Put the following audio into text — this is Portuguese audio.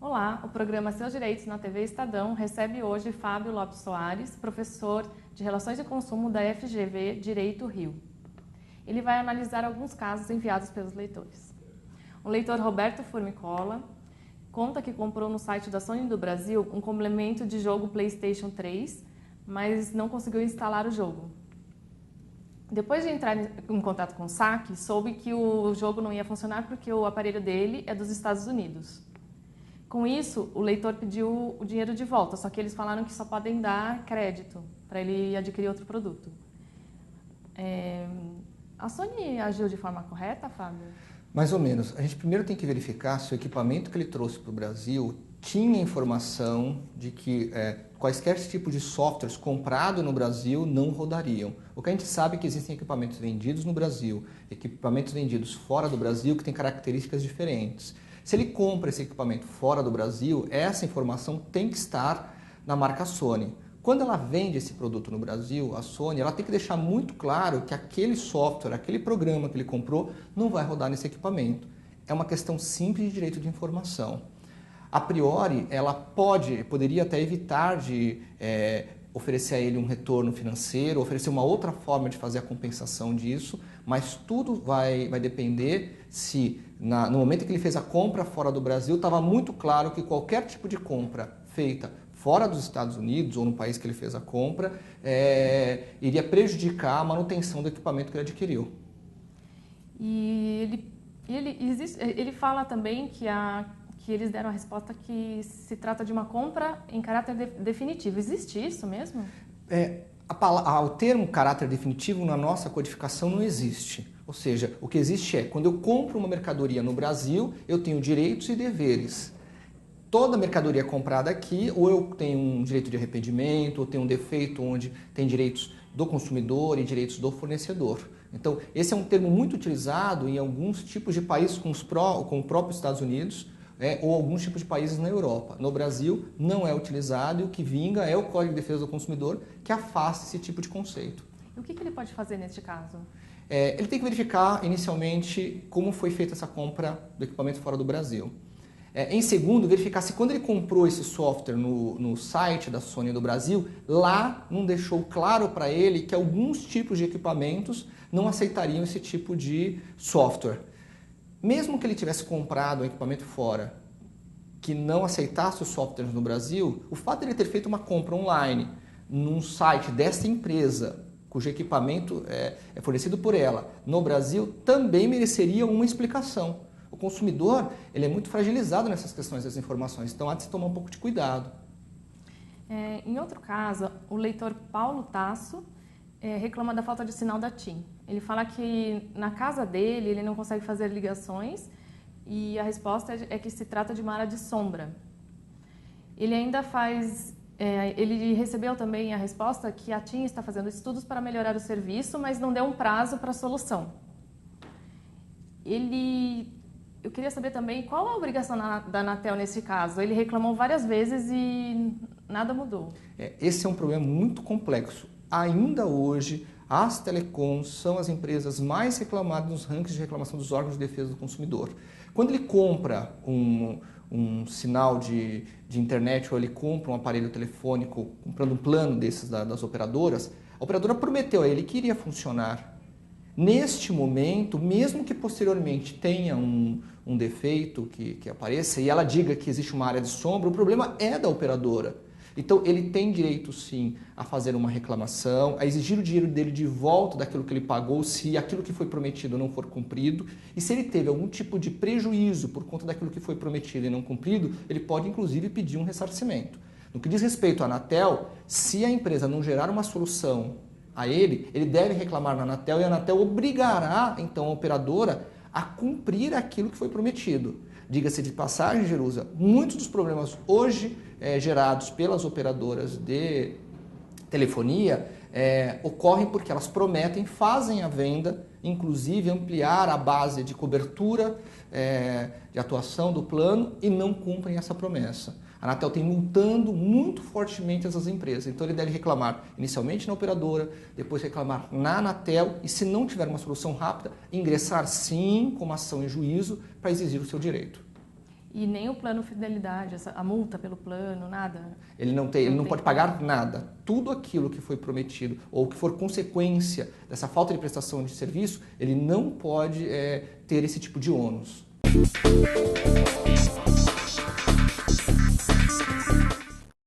Olá, o programa Seus Direitos na TV Estadão recebe hoje Fábio Lopes Soares, professor de Relações de Consumo da FGV Direito Rio. Ele vai analisar alguns casos enviados pelos leitores. O leitor Roberto Formicola conta que comprou no site da Sony do Brasil um complemento de jogo PlayStation 3, mas não conseguiu instalar o jogo. Depois de entrar em contato com o saque, soube que o jogo não ia funcionar porque o aparelho dele é dos Estados Unidos. Com isso, o leitor pediu o dinheiro de volta, só que eles falaram que só podem dar crédito para ele adquirir outro produto. A Sony agiu de forma correta, Fábio? Mais ou menos. A gente primeiro tem que verificar se o equipamento que ele trouxe para o Brasil tinha informação de que quaisquer tipos de softwares comprados no Brasil não rodariam. O que a gente sabe é que existem equipamentos vendidos no Brasil, equipamentos vendidos fora do Brasil que têm características diferentes. Se ele compra esse equipamento fora do Brasil, essa informação tem que estar na marca Sony. Quando ela vende esse produto no Brasil, a Sony, ela tem que deixar muito claro que aquele software, aquele programa que ele comprou, não vai rodar nesse equipamento. É uma questão simples de direito de informação. A priori, ela poderia até evitar de oferecer a ele um retorno financeiro, oferecer uma outra forma de fazer a compensação disso, mas tudo vai depender se, no momento em que ele fez a compra fora do Brasil, estava muito claro que qualquer tipo de compra feita fora dos Estados Unidos ou no país que ele fez a compra, iria prejudicar a manutenção do equipamento que ele adquiriu. E ele fala também que eles deram a resposta que se trata de uma compra em caráter definitivo. Existe isso mesmo? O termo caráter definitivo na nossa codificação não existe. Ou seja, o que existe é, quando eu compro uma mercadoria no Brasil, eu tenho direitos e deveres. Toda mercadoria comprada aqui, ou eu tenho um direito de arrependimento, ou tenho um defeito onde tem direitos do consumidor e direitos do fornecedor. Então, esse é um termo muito utilizado em alguns tipos de países com o próprio Estados Unidos, ou alguns tipos de países na Europa. No Brasil, não é utilizado e o que vinga é o Código de Defesa do Consumidor, que afasta esse tipo de conceito. E o que ele pode fazer neste caso? Ele tem que verificar, inicialmente, como foi feita essa compra do equipamento fora do Brasil. Em segundo, verificar se quando ele comprou esse software no site da Sony do Brasil, lá não deixou claro para ele que alguns tipos de equipamentos não aceitariam esse tipo de software. Mesmo que ele tivesse comprado um equipamento fora que não aceitasse os softwares no Brasil, o fato de ele ter feito uma compra online num site dessa empresa, cujo equipamento é fornecido por ela, no Brasil, também mereceria uma explicação. O consumidor ele é muito fragilizado nessas questões das informações, então há de se tomar um pouco de cuidado. Em outro caso, o leitor Paulo Tasso reclama da falta de sinal da TIM. Ele fala que na casa dele ele não consegue fazer ligações e a resposta é que se trata de uma área de sombra. Ele ainda ele recebeu também a resposta que a TIM está fazendo estudos para melhorar o serviço, mas não deu um prazo para a solução. Eu queria saber também qual a obrigação da Anatel nesse caso. Ele reclamou várias vezes e nada mudou. Esse é um problema muito complexo. Ainda hoje, as telecoms são as empresas mais reclamadas nos rankings de reclamação dos órgãos de defesa do consumidor. Quando ele compra um sinal de internet ou ele compra um aparelho telefônico, comprando um plano desses das operadoras, a operadora prometeu a ele que iria funcionar. Neste momento, mesmo que posteriormente tenha um defeito que apareça e ela diga que existe uma área de sombra, o problema é da operadora. Então, ele tem direito, sim, a fazer uma reclamação, a exigir o dinheiro dele de volta daquilo que ele pagou, se aquilo que foi prometido não for cumprido. E se ele teve algum tipo de prejuízo por conta daquilo que foi prometido e não cumprido, ele pode, inclusive, pedir um ressarcimento. No que diz respeito à Anatel, se a empresa não gerar uma solução a ele deve reclamar na Anatel e a Anatel obrigará, então, a operadora a cumprir aquilo que foi prometido. Diga-se de passagem, Jerusa, muitos dos problemas hoje gerados pelas operadoras de telefonia ocorrem porque elas prometem, fazem a venda, inclusive ampliar a base de cobertura de atuação do plano e não cumprem essa promessa. A Anatel tem multando muito fortemente essas empresas. Então ele deve reclamar inicialmente na operadora, depois reclamar na Anatel e, se não tiver uma solução rápida, ingressar sim com uma ação em juízo para exigir o seu direito. E nem o plano fidelidade, a multa pelo plano, nada? Ele não pode pagar nada. Tudo aquilo que foi prometido ou que for consequência dessa falta de prestação de serviço, ele não pode ter esse tipo de ônus.